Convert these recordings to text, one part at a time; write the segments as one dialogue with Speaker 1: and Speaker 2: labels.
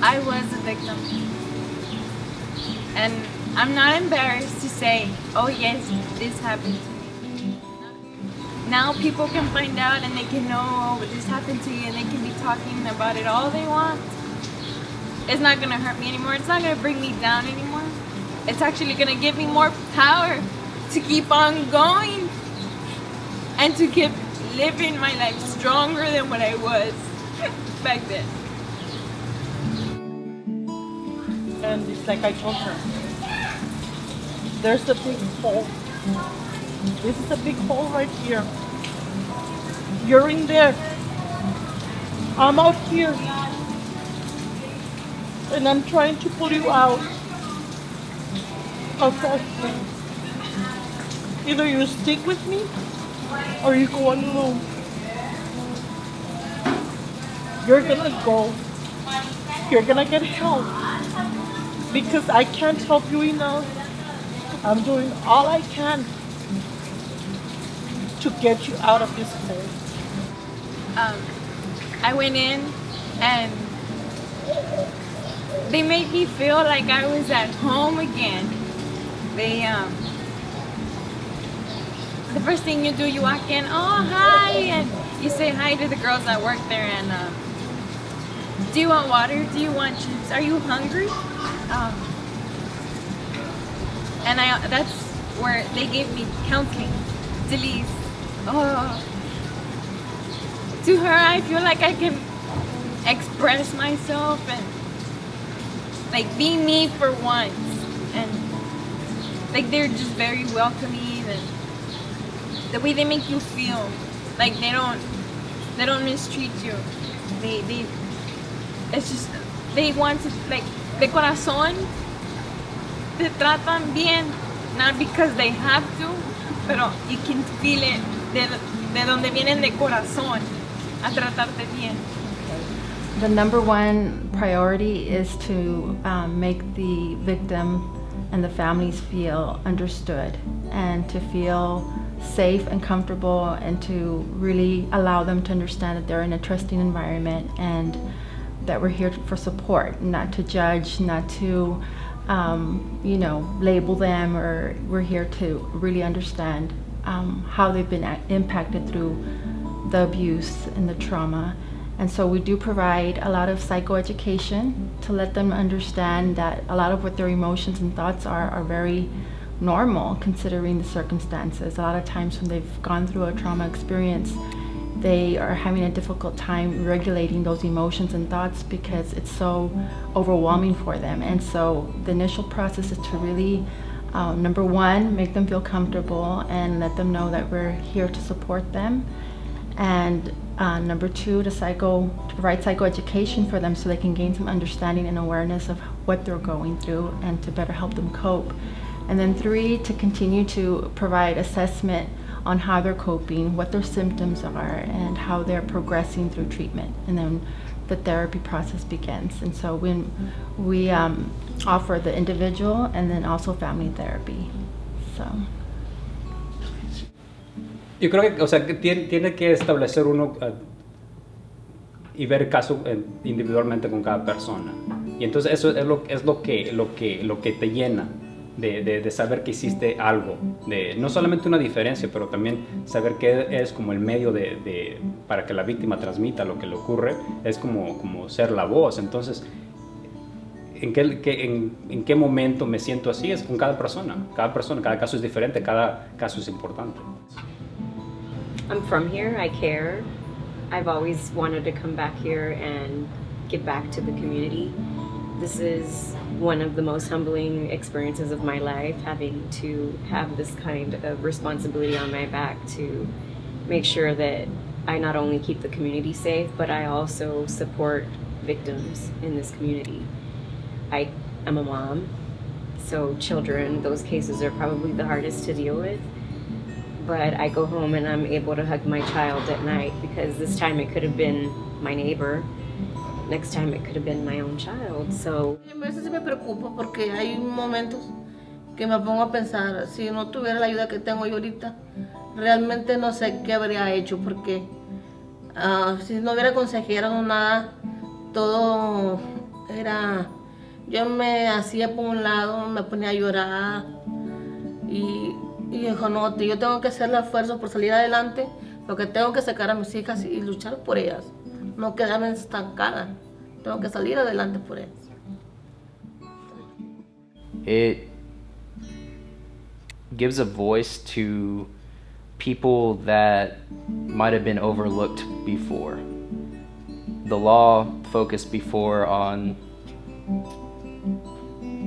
Speaker 1: I was a victim. And I'm not embarrassed to say, oh yes, this happened to me. Now people can find out and they can know, oh, this happened to you, and they can be talking about it all they want. It's not gonna hurt me anymore. It's not gonna bring me down anymore. It's actually gonna give me more power to keep on going and to keep living my life stronger than what I was back then.
Speaker 2: And it's like I told her, there's a big hole. This is a big hole right here. You're in there. I'm out here. And I'm trying to pull you out of that hole. Either you stick with me or you go on alone. You're gonna go. You're gonna get help. Because I can't help you enough. I'm doing all I can to get you out of this hole.
Speaker 1: I went in and they made me feel like I was at home again. The first thing you do, you walk in, oh hi, and you say hi to the girls that work there, and do you want water? Do you want chips? Are you hungry? And that's where they gave me counseling. Delise. Oh. To her, I feel like I can express myself and like be me for once. And like they're just very welcoming, and the way they make you feel, like they don't mistreat you. It's just they want to, like, de corazón te tratan bien, not because they have to, pero you can feel it de donde vienen de corazón a tratarte bien.
Speaker 3: The number one priority is to make the victim and the families feel understood and to feel safe and comfortable, and to really allow them to understand that they're in a trusting environment and that we're here for support, not to judge, not to label them, or we're here to really understand how they've been impacted through the abuse and the trauma. And so we do provide a lot of psychoeducation to let them understand that a lot of what their emotions and thoughts are very normal considering the circumstances. A lot of times when they've gone through a trauma experience, they are having a difficult time regulating those emotions and thoughts because it's so overwhelming for them. And so the initial process is to really, number one, make them feel comfortable and let them know that we're here to support them. And number two, to provide psychoeducation for them so they can gain some understanding and awareness of what they're going through and to better help them cope. And then three, to continue to provide assessment on how they're coping, what their symptoms are, and how they're progressing through treatment. And then the therapy process begins. And so when we offer the individual and then also family therapy. So.
Speaker 4: Yo creo que, o sea, que tiene que establecer uno y ver el caso individualmente con cada persona. Y entonces eso es lo que te llena de saber que hiciste algo, de no solamente una diferencia, pero también saber que es como el medio para que la víctima transmita lo que le ocurre, es como ser la voz. Entonces, ¿en qué momento me siento así? Es con cada persona, cada caso es diferente, cada caso es importante.
Speaker 5: I'm from here, I care. I've always wanted to come back here and give back to the community. This is one of the most humbling experiences of my life, having to have this kind of responsibility on my back to make sure that I not only keep the community safe, but I also support victims in this community. I am a mom, so children, those cases are probably the hardest to deal with. But I go home and I'm able to hug my child at night, because this time it could have been my neighbor. Next time it could have been my own child. So
Speaker 6: A veces me preocupo porque hay momentos que me pongo a pensar, si no tuviera la ayuda que tengo yo ahorita, realmente no sé qué habría hecho, porque si no hubiera consejeros o nada, todo era, yo me hacía por un lado, me ponía a llorar y dijo, no, yo tengo que hacer el esfuerzo por salir adelante, porque tengo que sacar a mis hijas y luchar por ellas, no quedarme estancada, tengo que salir adelante por ellas.
Speaker 7: It gives a voice to people that might have been overlooked before. The law focused before on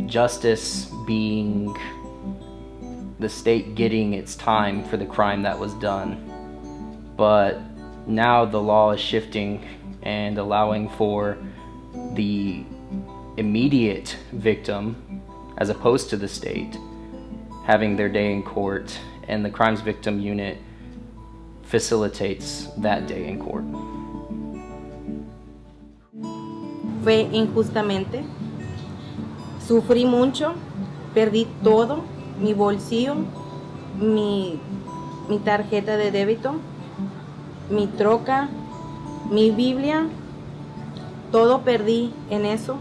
Speaker 7: justice being the state getting its time for the crime that was done. But now the law is shifting and allowing for the immediate victim, as opposed to the state, having their day in court, and the crimes victim unit facilitates that day in court.
Speaker 8: Fue injustamente. Sufrí mucho, perdí todo, mi bolsillo, mi tarjeta de débito, mi troca, mi Biblia, todo perdí en eso.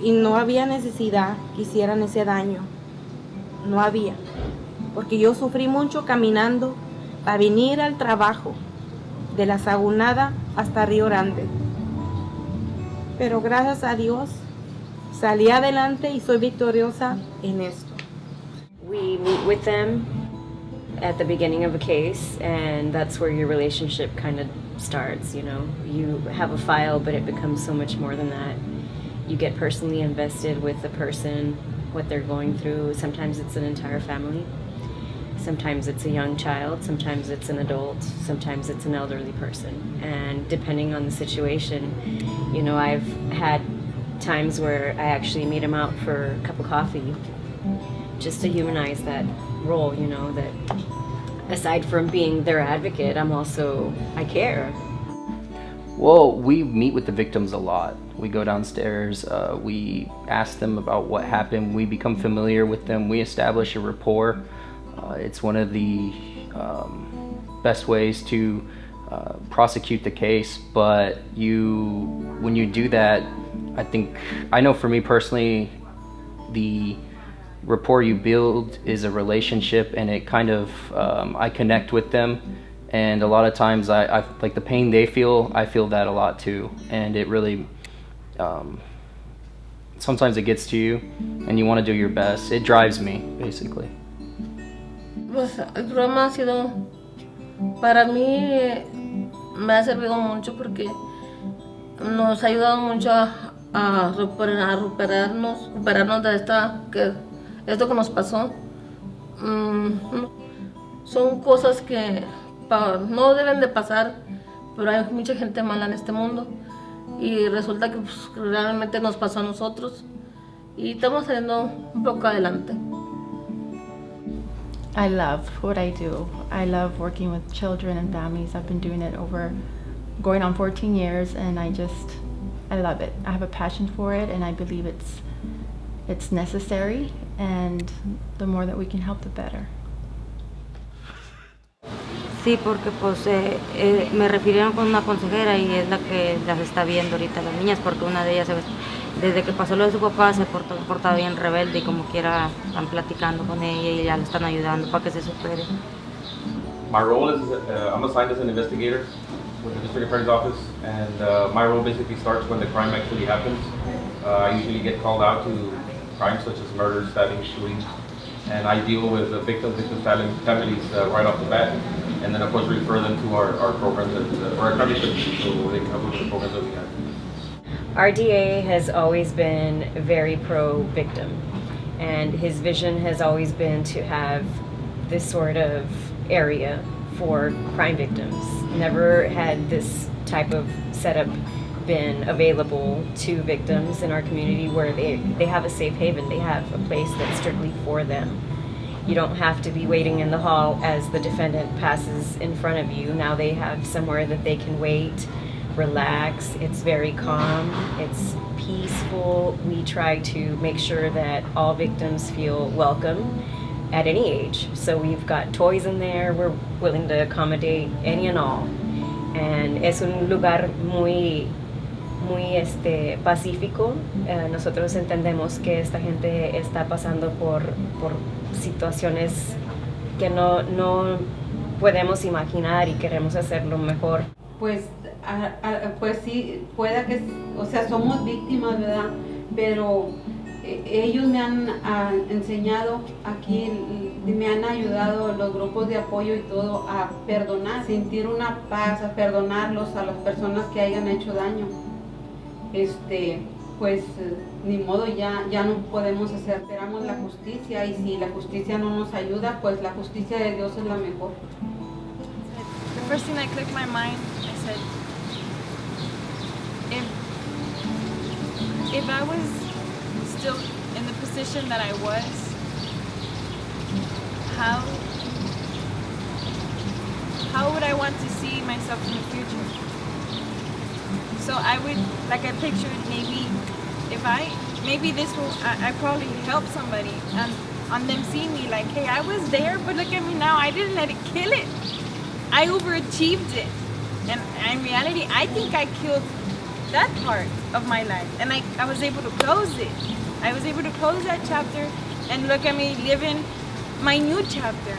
Speaker 8: Y no había necesidad que hicieran ese daño. No había. Porque yo sufrí mucho caminando para venir al trabajo, de la Sagunada hasta Río Grande. Pero gracias a Dios salí adelante y soy victoriosa en esto.
Speaker 5: We meet with them at the beginning of a case, and that's where your relationship kind of starts, you know. You have a file, but it becomes so much more than that. You get personally invested with the person, what they're going through. Sometimes it's an entire family. Sometimes it's a young child. Sometimes it's an adult. Sometimes it's an elderly person. And depending on the situation, you know, I've had times where I actually meet them out for a cup of coffee just to humanize that role, you know, that aside from being their advocate, I care.
Speaker 7: Well, we meet with the victims a lot. We go downstairs, we ask them about what happened, we become familiar with them, we establish a rapport. It's one of the best ways to prosecute the case, but when you do that, I know for me personally, the rapport you build is a relationship, and it kind of, I connect with them, and a lot of times I like the pain they feel, I feel that a lot too, and it really, sometimes it gets to you, and you want to do your best. It drives me, basically.
Speaker 6: Pues el programa ha sido, para mí, me ha servido mucho porque nos ha ayudado mucho a recuperarnos de esto que nos pasó. Son cosas que no deben de pasar, pero hay mucha gente mala en este mundo y resulta que pues, realmente nos pasó a nosotros y estamos saliendo un poco adelante.
Speaker 3: I love what I do. I love working with children and families. I've been doing it going on 14 years, and I love it. I have a passion for it, and I believe it's necessary, and the more that we can help, the better.
Speaker 8: Sí, porque pues me refirieron con una consejera y es la que las está viendo ahorita las niñas, porque una de ellas desde que pasó lo de su papá se portaba bien rebelde y como quiera están platicando con ella y ya le están ayudando para que se supere.
Speaker 9: My role is I'm assigned as an investigator with the district attorney's office, and my role basically starts when the crime actually happens. I usually get called out to crimes such as murders, stabbings, shootings, and I deal with the victims' families right off the bat, and then of course refer them to our programs or our crime victims so they can help with the programs that we have.
Speaker 5: Our DA has always been very pro-victim, and his vision has always been to have this sort of area for crime victims. Never had this type of setup been available to victims in our community where they have a safe haven, they have a place that's strictly for them. You don't have to be waiting in the hall as the defendant passes in front of you. Now they have somewhere that they can wait, relax. It's very calm, it's peaceful. We try to make sure that all victims feel welcome at any age. So we've got toys in there, we're willing to accommodate any and all. And es un lugar muy muy pacífico. Nosotros entendemos que esta gente está pasando por situaciones que no podemos imaginar y queremos hacerlo mejor.
Speaker 10: Pues, pues sí, pueda que, o sea, somos víctimas, ¿verdad? Pero ellos me han enseñado aquí, me han ayudado los grupos de apoyo y todo a perdonar, sentir una paz, a perdonarlos a las personas que hayan hecho daño. Pues ni modo, ya no podemos hacer, esperamos la justicia, y si la justicia no nos ayuda, pues la justicia de Dios es la mejor.
Speaker 1: The first thing that clicked my mind, I said, if I was still in the position that I was, how would I want to see myself in the future? So I would, like, I pictured maybe this will, I probably help somebody, and on them seeing me like, hey, I was there, but look at me now, I didn't let it kill it. I overachieved it. And in reality, I think I killed that part of my life, and I was able to close it. I was able to close that chapter and look at me living my new chapter.